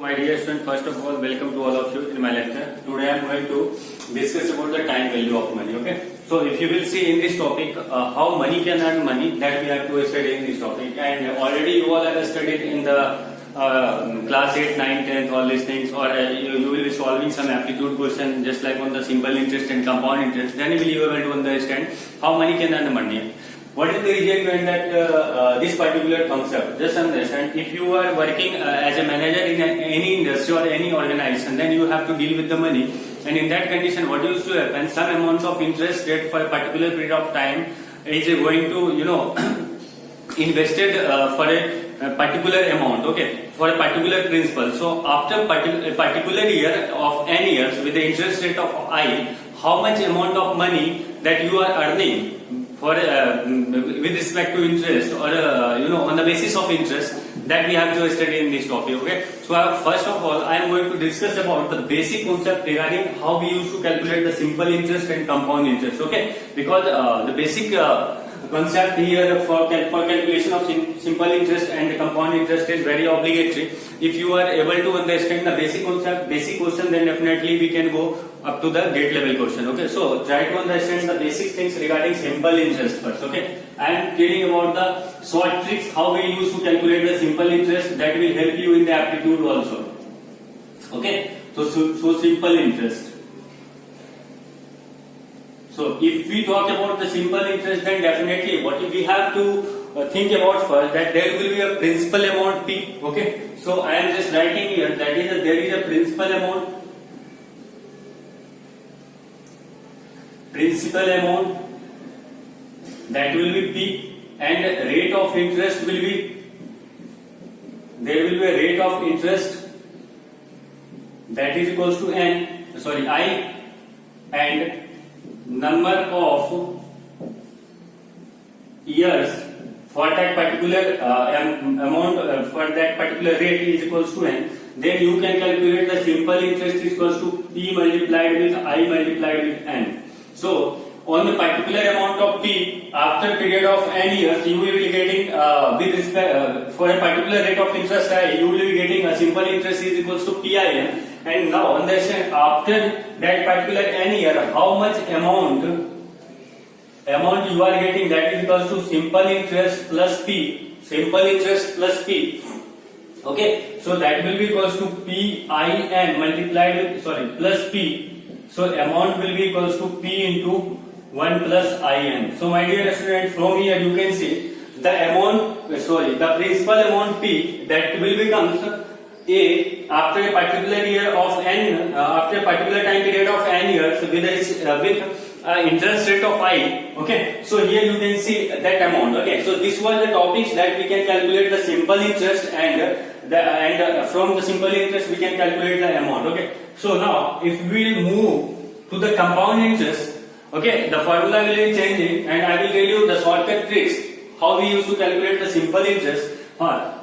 My dear student, first of all, welcome to all of you in my lecture. Today I am going to discuss about the time value of money. Okay. So if you will see in this topic, how money can earn money, that we have to study in this topic. And already you all have studied in the class 8, 9, 10, all these things, or you will be solving some aptitude question just like on the simple interest and compound interest. Then you will be able to understand how money can earn money. What is the reason behind that this particular concept? Just understand, if you are working as a manager in any industry or any organization, then you have to deal with the money. And in that condition, what used to happen, some amount of interest rate for a particular period of time is going to, invested for a particular amount, okay, for a particular principal. So after a particular year of n years with the interest rate of I, how much amount of money that you are earning for with respect to interest or on the basis of interest, that we have to study in this topic. Okay, so first of all I am going to discuss about the basic concept regarding how we used to calculate the simple interest and compound interest. Okay, because the basic concept here for calculation of simple interest and compound interest is very obligatory. If you are able to understand the basic concept, basic question, then definitely we can go up to the gate level question. Okay, so try to understand the basic things regarding simple interest first. Okay, I am telling about the short tricks how we use to calculate the simple interest, that will help you in the aptitude also. Okay, so simple interest. So if we talk about the simple interest, then definitely what we have to think about first, that there will be a principal amount P. Okay, so I am just writing here that there is a principal amount that will be P, and rate of interest will be, there will be a rate of interest that is equals to I, and number of years for that particular amount for that particular rate is equals to n. Then you can calculate the simple interest is equals to P multiplied with I multiplied with n. So on the particular amount of P, after period of n years, you will be getting with respect for a particular rate of interest I, you will be getting a simple interest is equals to PIN. And now understand, after that particular n year, how much amount you are getting, that is equals to simple interest plus P. Simple interest plus P. Okay, so that will be equals to PIN multiplied with plus P. So amount will be equals to P into 1 plus IN. So my dear student, from here you can see the principal amount P, that will become A after a particular year of n, after a particular time period of n years with interest rate of I. Okay, so here you can see that amount. Okay, so this was the topics that we can calculate the simple interest, and from the simple interest we can calculate the amount. Okay, so now if we will move to the compound interest, okay, the formula will be changing, and I will tell you the shortcut tricks how we used to calculate the simple interest.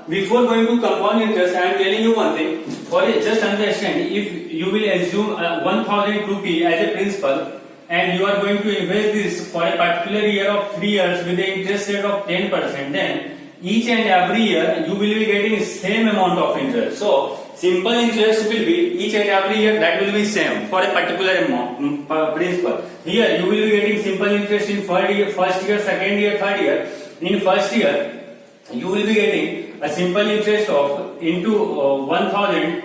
Before going to compound interest, I am telling you one thing. For just understand, if you will assume 1000 rupee as a principal, and you are going to invest this for a particular year of 3 years with the interest rate of 10%, then each and every year you will be getting same amount of interest. So simple interest will be each and every year that will be same for a particular amount principal. Here you will be getting simple interest in first year, second year, third year. In first year you will be getting a simple interest of into 1000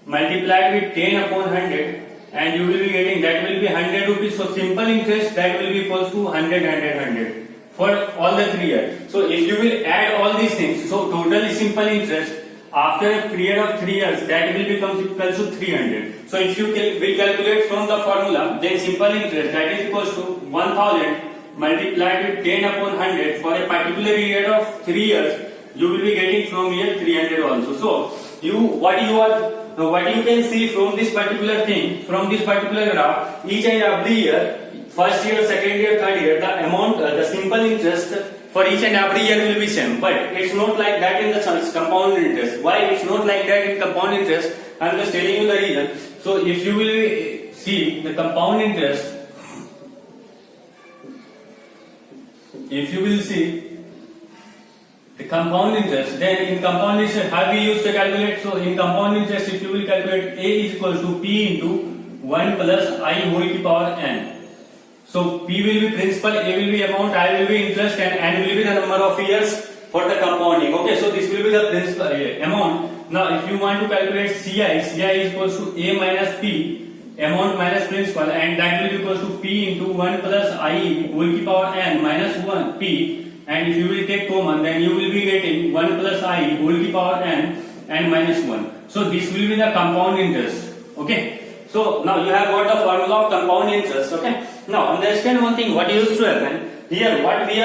multiplied with 10 upon 100, and you will be getting, that will be 100 rupees. So simple interest that will be equals to 100 for all the 3 years. So if you will add all these things, so totally simple interest after a period of 3 years, that will become equals to 300. So if you will calculate from the formula, then simple interest that is equals to 1000 multiplied with 10 upon 100 for a particular period of 3 years, you will be getting from here 300 also. So what you can see from this particular thing, from this particular graph, each and every year, first year, second year, third year, the amount, the simple interest for each and every year will be same. But it's not like that in the compound interest. Why it's not like that in compound interest? I'm just telling you the reason. So if you will see the compound interest, if you will see the compound interest. Then in compound interest, how we used to calculate? So in compound interest, if you will calculate A is equals to P into 1 plus I whole to power n. So P will be principal, A will be amount, I will be interest, and n will be the number of years for the compounding. Okay, so this will be the principal amount. Now if you want to calculate CI, CI is equals to A minus P, amount minus principal, and that will be equals to P into 1 plus I whole to power n minus 1 P. And if you will take common, then you will be getting 1 plus I whole to power n and minus 1. So this will be the compound interest. Okay. So now you have got the formula of compound interest. Okay. Now understand one thing. What used to happen here? What we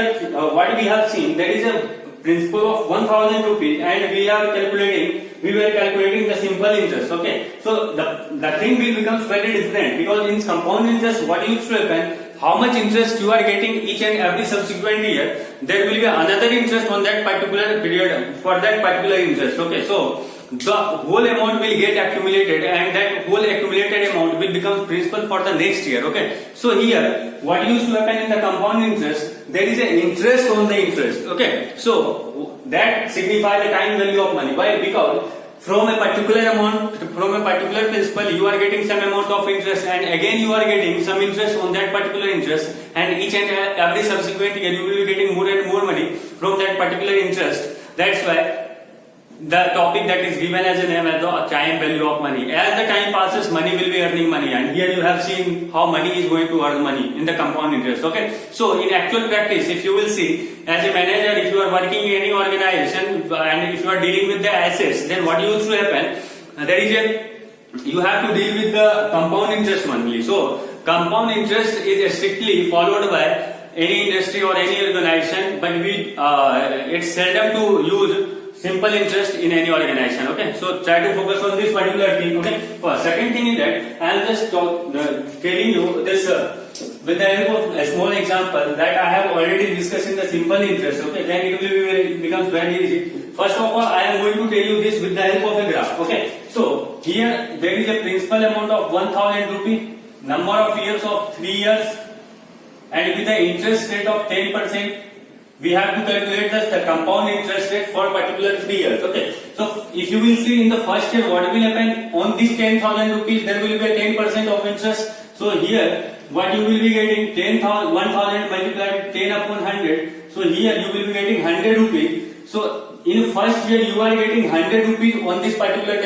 have seen, there is a principal of 1,000 rupees, and we were calculating the simple interest. Okay. So the thing will becomes very different, because in compound interest, what used to happen, how much interest you are getting each and every subsequent year, there will be another interest on that particular period for that particular interest. Okay, so the whole amount will get accumulated, and that whole accumulated amount will become principal for the next year. Okay, so here what used to happen in the compound interest, there is an interest on the interest. Okay, so that signifies the time value of money. Why? Because from a particular amount, from a particular principal, you are getting some amount of interest, and again you are getting some interest on that particular interest, and each and every subsequent year you will be getting more and more money from that particular interest. That's why the topic that is given as a name as the time value of money. As the time passes, money will be earning money, and here you have seen how money is going to earn money in the compound interest. Okay, so in actual practice, if you will see, as a manager, if you are working in any organization and if you are dealing with the assets, then what used to happen, you have to deal with the compound interest monthly. So compound interest is strictly followed by any industry or any organization, but it's seldom to use simple interest in any organization. Okay, so try to focus on this particular thing. Okay, first, second thing is that I am just telling you this with the help of a small example that I have already discussed in the simple interest. Okay, then it will becomes very easy. First of all, I am going to tell you this with the help of a graph. Okay, so here there is a principal amount of 1,000 rupee, number of years of 3 years, and with the interest rate of 10%. We have to calculate the compound interest rate for particular 3 years. Okay, so if you will see in the first year, what will happen on this 10,000 rupees, there will be a 10% of interest. So here, what you will be getting 1,000 multiplied 10 upon 100. So here you will be getting 100 rupees. So in first year you are getting 100 rupees on this particular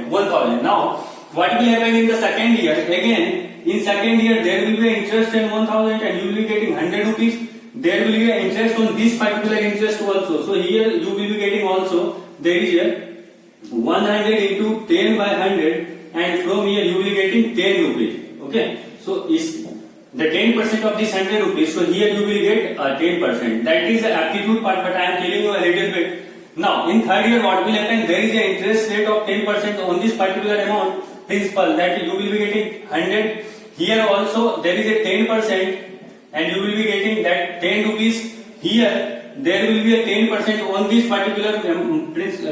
1,000. Now what will happen in the second year? Again, in second year there will be interest in 1,000, and you will be getting 100 rupees. There will be an interest on this particular interest also. So here you will be getting also, there is a 100 into 10 by 100, and from here you will be getting 10 rupees. Okay, so is the 10% of this 100 rupees. So here you will get 10%. That is the aptitude part, but I am telling you a little bit. Now in third year what will happen? There is an interest rate of 10% on this particular amount principal, that you will be getting 100. Here also there is a 10%. And you will be getting that 10 rupees. Here there will be a 10% on this particular interest.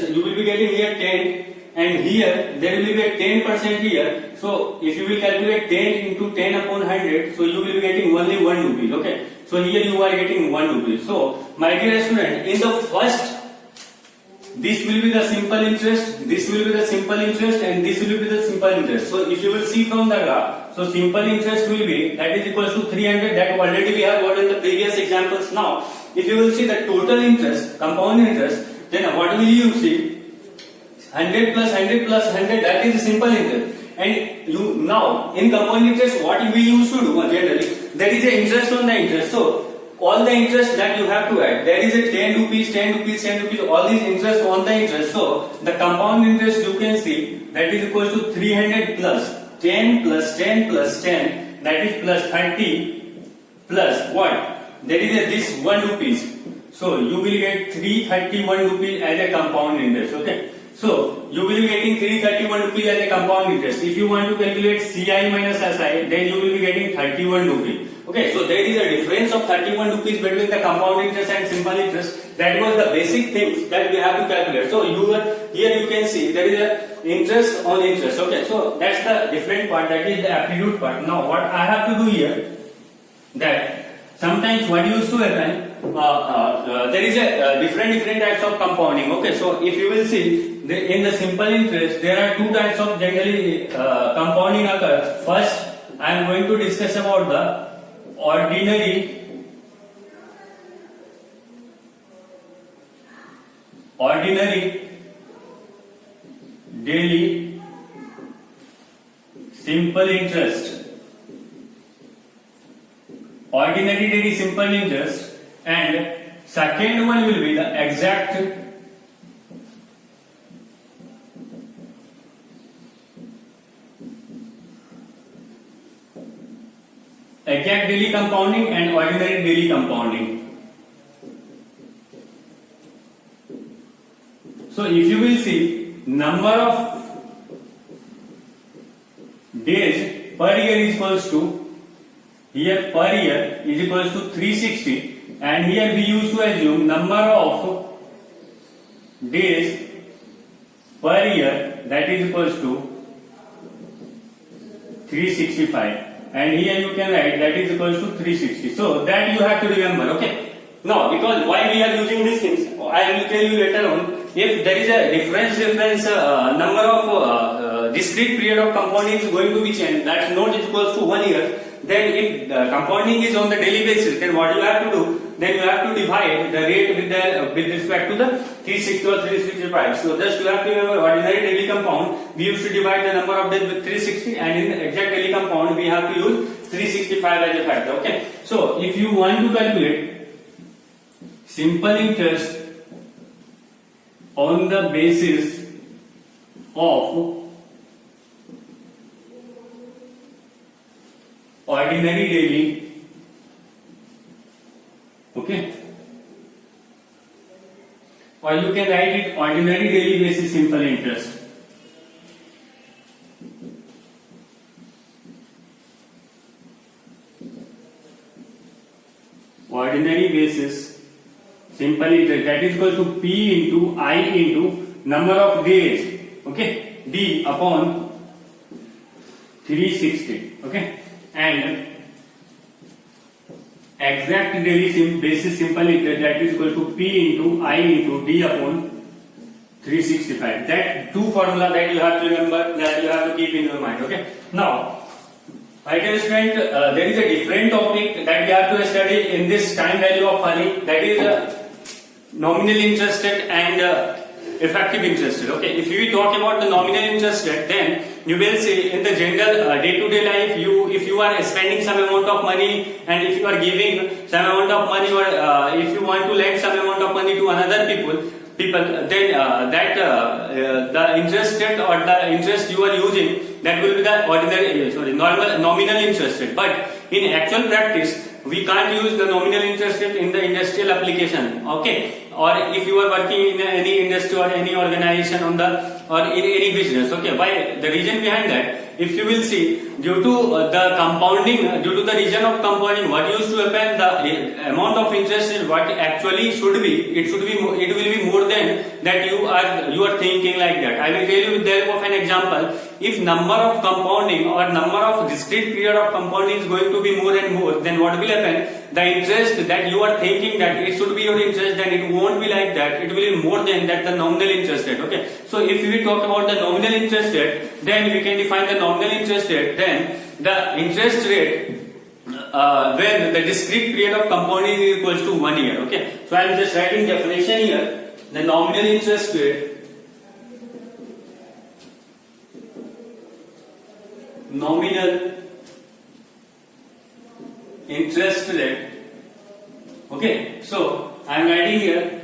You will be getting here 10, and here there will be a 10% here. So if you will calculate 10 into 10 upon 100, so you will be getting only 1 rupee. Okay, so here you are getting 1 rupee. So my dear student, in the first, this will be the simple interest, this will be the simple interest, and this will be the simple interest. So if you will see from the graph, so simple interest will be, that is equals to 300, that already we have got in the previous examples. Now if you will see the total interest, compound interest, then what will you see? 100 plus 100 plus 100, that is simple interest. And you now in compound interest, what we used to do generally, there is an interest on the interest. So all the interest that you have to add, there is a 10 rupees, 10 rupees, 10 rupees, all these interest on the interest. So the compound interest you can see, that is equal to 300 plus 10 plus 10 plus 10, that is plus 30 plus what? There is a this 1 rupees. So you will get 331 rupees as a compound interest. Okay. So you will be getting 331 rupees as a compound interest. If you want to calculate CI minus SI, then you will be getting 31 rupees. Okay, so there is a difference of 31 rupees between the compound interest and simple interest. That was the basic things that we have to calculate. So here you can see there is a interest on interest. Okay, so that's the different part, that is the absolute part. Now what I have to do here, that sometimes what used to happen, there is a different types of compounding. Okay, so if you will see in the simple interest, there are two types of generally compounding occurs. First, I am going to discuss about the ordinary daily simple interest. Ordinary daily simple interest, and second one will be the exact daily compounding and ordinary daily compounding. So if you will see, number of days per year is equals to, here per year is equals to 360, and here we used to assume number of days per year, that is equals to 365, and here you can write that is equals to 360. So that you have to remember. Okay, now because why we are using these things, I will tell you later on. If there is a difference number of discrete period of compounding is going to be changed, that's not equals to 1 year, then if the compounding is on the daily basis, then what you have to do, then you have to divide the rate with respect to the 360 or 365. So just you have to remember, ordinary daily compound, we used to divide the number of days with 360, and in the exact daily compound we have to use 365 as a factor. Okay, so if you want to calculate simple interest on the basis of ordinary daily, okay, or you can write it ordinary daily basis simple interest. Ordinary basis simple interest, that is equal to P into I into number of days, okay, D upon 360, okay, and exact daily basis simple interest, that is equal to P into I into D upon 365. That two formula that you have to remember, that you have to keep in your mind. Okay, now my dear student, there is a different topic that we have to study in this time value of money, that is nominal interest rate and effective interest rate. Okay, if we talk about the nominal interest rate, then you will see in the general day-to-day life, if you are spending some amount of money, and if you are giving some amount of money, or if you want to lend some amount of money to another people, then the interest rate or the interest you are using, that will be the nominal interest rate. But in actual practice, we can't use the nominal interest rate in the industrial application. Okay, or if you are working in any industry or any organization or in any business. Okay, why? The reason behind that, if you will see, due to the compounding, due to the reason of compounding, what used to happen, the amount of interest is what actually should be. It will be more than that you are thinking like that. I will tell you with the help of an example. If number of compounding or number of discrete period of compounding is going to be more and more, then what will happen? The interest that you are thinking that it should be your interest, then it won't be like that. It will be more than that, the nominal interest rate. Okay. So if we talk about the nominal interest rate, then we can define the nominal interest rate. Then the interest rate when the discrete period of compounding is equals to 1 year. Okay. So I am just writing definition here. The nominal interest rate. Nominal interest rate. Okay, so I am writing here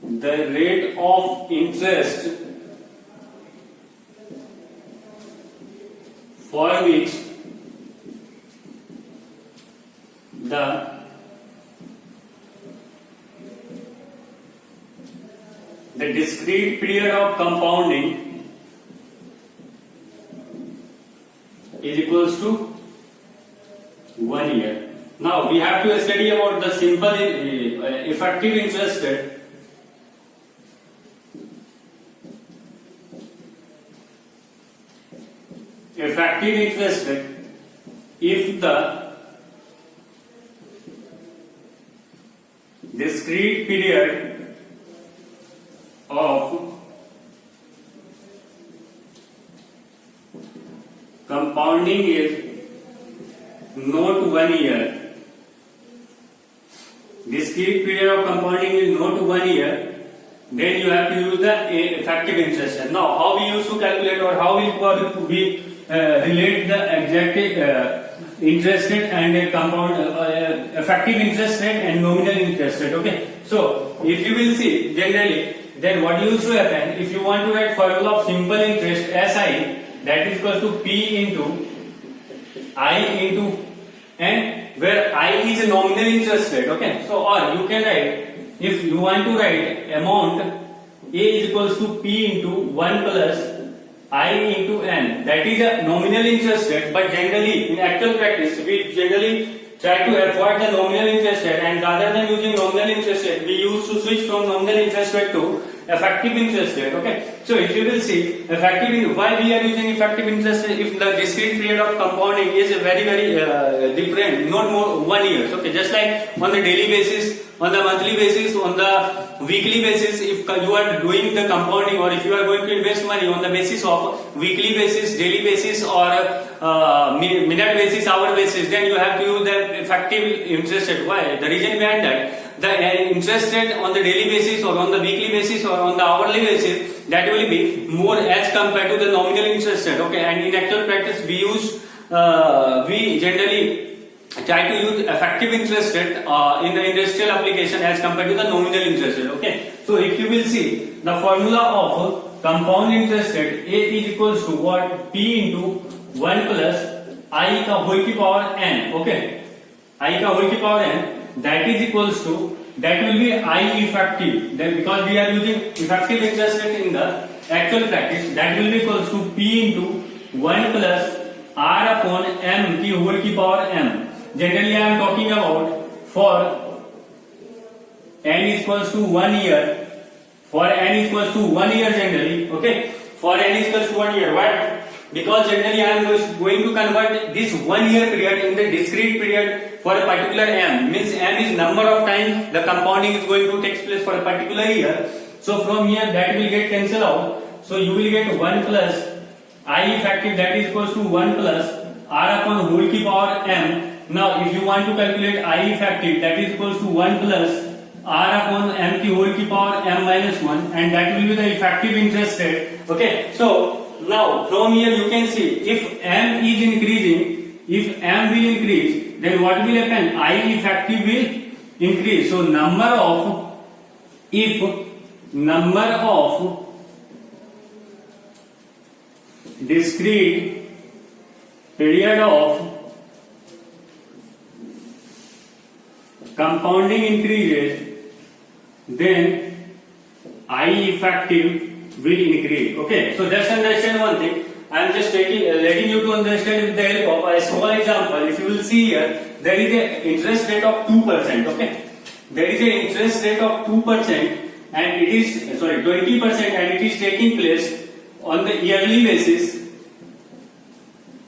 the rate of interest for which the discrete period of compounding is equals to 1 year. Now we have to study about the simple effective interest rate. Effective interest rate if the discrete period of compounding is not 1 year. Discrete period of compounding is not 1 year. Then you have to use the effective interest rate. Now, how we used to calculate or how we relate the exact interest rate and compound effective interest rate and nominal interest rate. Okay. So, if you will see generally, then what used to happen if you want to write formula of simple interest SI, that is equal to P into I into N, where I is a nominal interest rate. Okay. So, or you can write, if you want to write amount A is equals to P into 1 plus I into N, that is a nominal interest rate, but generally in actual practice we generally try to avoid the nominal interest rate, and rather than using nominal interest rate we used to switch from nominal interest rate to effective interest rate. Okay, so if you will see why we are using effective interest rate, if the discrete period of compounding is very different, not more 1 year. Okay, just like on the daily basis, on the monthly basis, on the weekly basis, if you are doing the compounding or if you are going to invest money on the basis of weekly basis, daily basis, or minute basis, hour basis, then you have to use the effective interest rate. Why? The reason behind that, the interest rate on the daily basis or on the weekly basis or on the hourly basis, that will be more as compared to the nominal interest rate. Okay, and in actual practice we generally try to use effective interest rate in the industrial application as compared to the nominal interest rate. Okay, so if you will see the formula of compound interest rate, A is equals to what? P into 1 plus I का whole की power n. Okay, I का whole की power n, that is equals to, that will be I effective, then because we are using effective interest rate in the actual practice, that will be equals to P into 1 plus R upon M की whole की power m. Generally I am talking about for n is equals to 1 year, for n is equals to 1 year generally. Okay, for n is equals to 1 year. Why? Because generally I am going to convert this 1 year period in the discrete period for a particular m, means m is number of times the compounding is going to take place for a particular year. So from here that will get cancelled out, so you will get 1 plus I effective, that is equals to 1 plus R upon whole की power m. Now if you want to calculate I effective, that is equals to 1 plus R upon m की whole की power m minus 1, and that will be the effective interest rate. Okay, so now from here you can see if m is increasing, if m will increase, then what will happen? I effective will increase. So number of discrete period of compounding increases, then I effective will increase. Okay, so just understand one thing. I am just letting you to understand with the help of a small example. If you will see here, there is an interest rate of 2%. Okay, there is an interest rate of 2%, and it is 20%, and it is taking place on the yearly basis.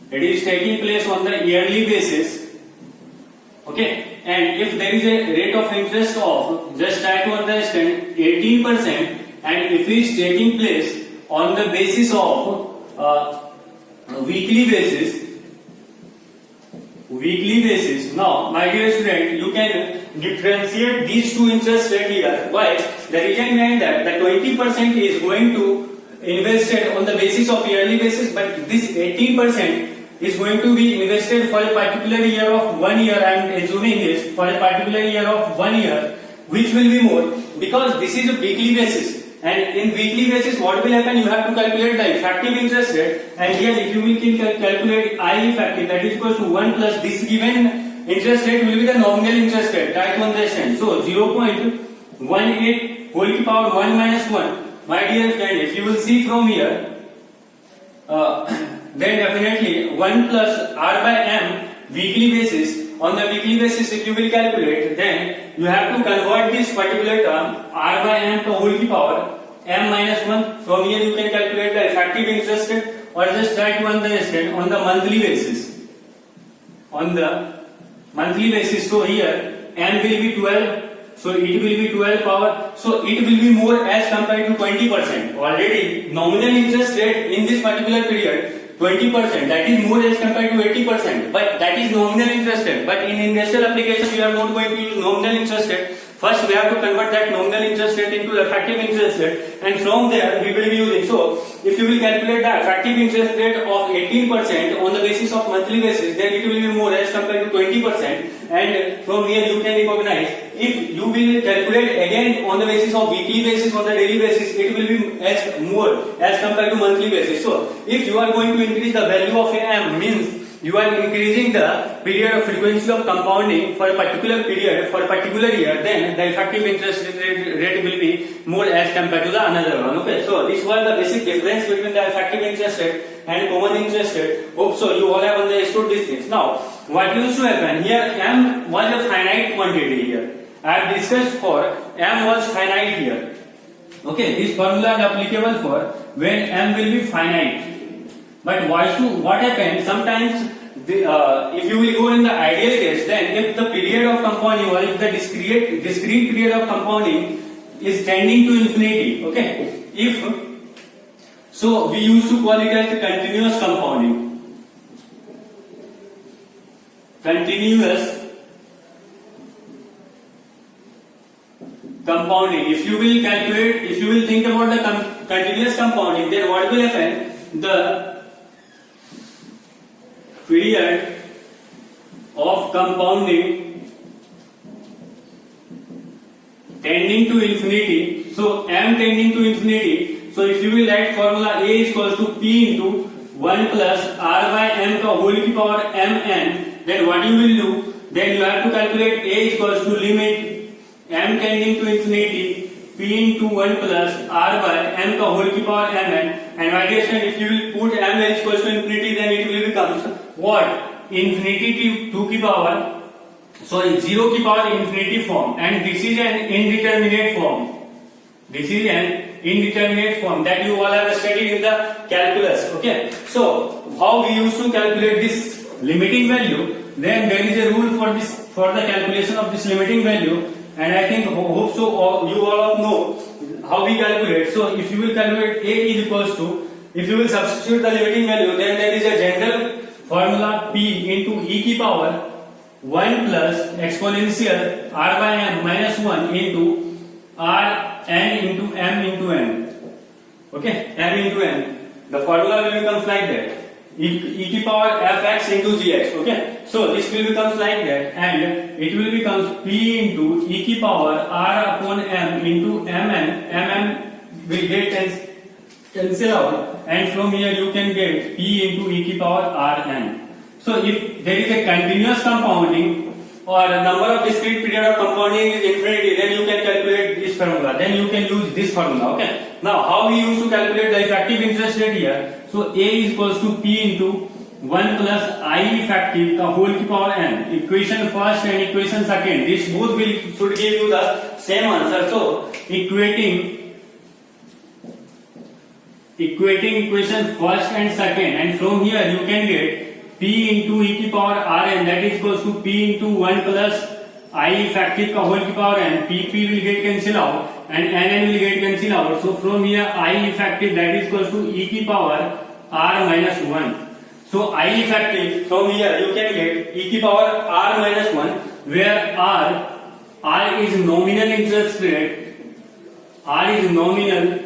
It is taking place on the yearly basis. Okay, and if there is a rate of interest of, just try to understand, 18%, and if it is taking place on the basis of weekly basis. Now, my dear student, you can differentiate these two interest rate here. Why? The reason behind that, the 20% is going to invested on the basis of yearly basis, but this 18% is going to be invested for a particular year of 1 year. I am assuming this for a particular year of 1 year, which will be more because this is a weekly basis. And in weekly basis, what will happen? You have to calculate the effective interest rate, and here if you will calculate I effective, that is equals to 1 plus this given interest rate will be the nominal interest rate. Try to understand. So 0.18 whole to power 1 minus 1. My dear friend, if you will see from here, then definitely 1 plus R by M weekly basis. On the weekly basis, if you will calculate, then you have to convert this particular term R by M to whole to power M minus 1. From here you can calculate the effective interest rate, or just try to understand on the monthly basis. On the monthly basis, so here M will be 12 so it will be 12 power, so it will be more as compared to 20%. Already nominal interest rate in this particular period 20%, that is more as compared to 80%, but that is nominal interest rate. But in industrial application we are not going to use nominal interest rate. First we have to convert that nominal interest rate into effective interest rate, and from there we will be using. So if you will calculate the effective interest rate of 18% on the basis of monthly basis, then it will be more as compared to 20%. And from here you can recognize, if you will calculate again on the basis of weekly basis, on the daily basis, it will be as more as compared to monthly basis. So if you are going to increase the value of m, means you are increasing the period of frequency of compounding for a particular period, for a particular year, then the effective interest rate will be more as compared to the another one. Okay, so this was the basic difference between the effective interest rate and common interest rate. Hope so you all have understood these things. Now, what used to happen here, m was a finite quantity here. I have discussed for m was finite here. Okay, this formula is applicable for when m will be finite. But what happens sometimes, if you will go in the ideal case, then if the period of compounding, or if the discrete period of compounding is tending to infinity, okay, if so we used to call it as the continuous compounding. Continuous compounding. If you will calculate, if you will think about the continuous compounding, then what will happen? The period of compounding tending to infinity, so m tending to infinity, so if you will write formula A is equals to P into 1 plus R by m ka whole की power mn, then what you will do, then you have to calculate A is equals to limit m tending to infinity P into 1 plus R by m ka whole की power mn, and my dear friend, if you will put m is equals to infinity, then it will become what? Infinity to 2 की power, sorry, 0 की power infinity form, and this is an indeterminate form. This is an indeterminate form that you all have studied in the calculus. Okay, so how we used to calculate this limiting value? Then there is a rule for this, for the calculation of this limiting value, and I think hope so you all know how we calculate. So if you will calculate A is equals to, if you will substitute the limiting value, then there is a general formula P into e की power 1 plus exponential R by m minus 1 into R n into m into n. Okay, m into n. The formula will become like that. E की power fx into gx. Okay, so this will become like that, and it will become P into e की power R upon m into mn. Mn will get cancel out, and from here you can get P into e की power Rn. So if there is a continuous compounding or a number of discrete period of compounding is infinity, then you can calculate this formula. Then you can use this formula. Okay. Now how we used to calculate the effective interest rate here? So A is equals to P into 1 plus I effective का whole की power n. Equation first and equation second, this both will should give you the same answer. So equating equation first and second, and from here you can get P into e की power Rn, that is equals to P into 1 plus I effective का whole की power n. P will get cancel out and Nn will get cancel out. So from here I effective, that is equals to e की power R minus 1. So I effective, from here you can get e की power R minus 1, where R is nominal interest rate. R is nominal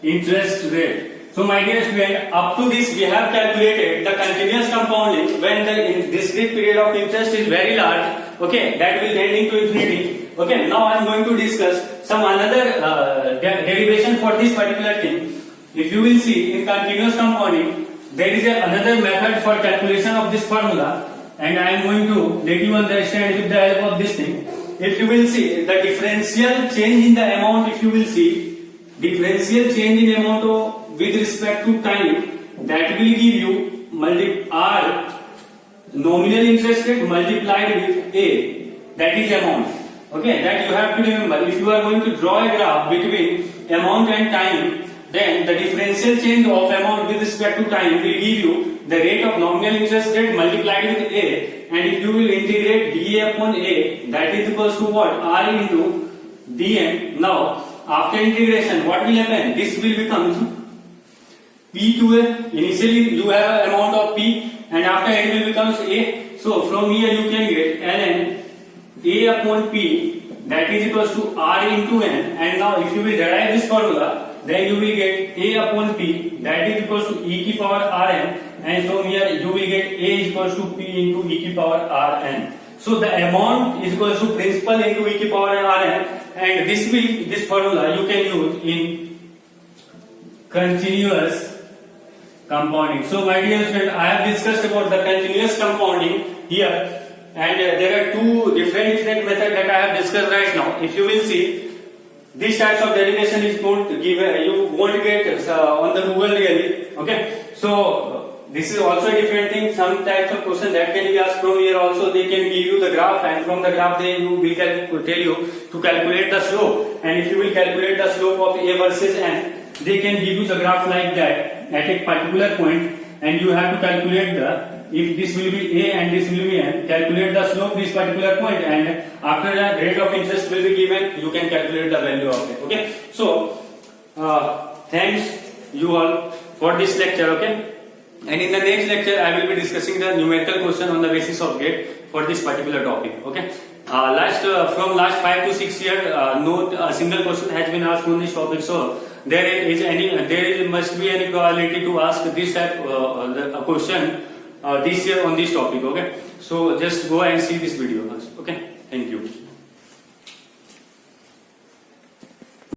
interest rate. So my dear student, up to this we have calculated the continuous compounding when the discrete period of interest is very large. Okay, that will tend into infinity. Okay, now I am going to discuss some another derivation for this particular thing. If you will see in continuous compounding, there is another method for calculation of this formula, and I am going to let you understand with the help of this thing. If you will see the differential change in the amount, if you will see differential change in amount with respect to time, that will give you R nominal interest rate multiplied with A, that is amount. Okay, that you have to remember. If you are going to draw a graph between amount and time, then the differential change of amount with respect to time will give you the rate of nominal interest rate multiplied with A, and if you will integrate dA upon A, that is equals to what? R into dN. Now, after integration, what will happen? This will become P to A. Initially, you have an amount of P, and after it will becomes A. So, from here you can get ln A upon P, that is equals to R into N. And now, if you will derive this formula, then you will get A upon P, that is equals to e की power Rn, and from here you will get A is equals to P into e की power Rn. So the amount is equals to principal into e की power Rn, and this formula you can use in continuous compounding. So my dear student, I have discussed about the continuous compounding here, and there are two different methods that I have discussed right now. If you will see, these types of derivation is going to give you won't get on the Google really. Okay, so this is also a different thing. Some types of question that can be asked from here also, they can give you the graph, and from the graph they will tell you to calculate the slope. And if you will calculate the slope of A versus N, they can give you the graph like that at a particular point, and you have to calculate the, if this will be A and this will be N, calculate the slope this particular point, and after that rate of interest will be given, you can calculate the value of it. Okay, so thanks you all for this lecture. Okay, and in the next lecture I will be discussing the numerical question on the basis of gate for this particular topic. Okay, from last 5 to 6 years, no single question has been asked on this topic, so there must be any probability to ask this type a question this year on this topic. Okay, so just go and see this video. Okay, thank you.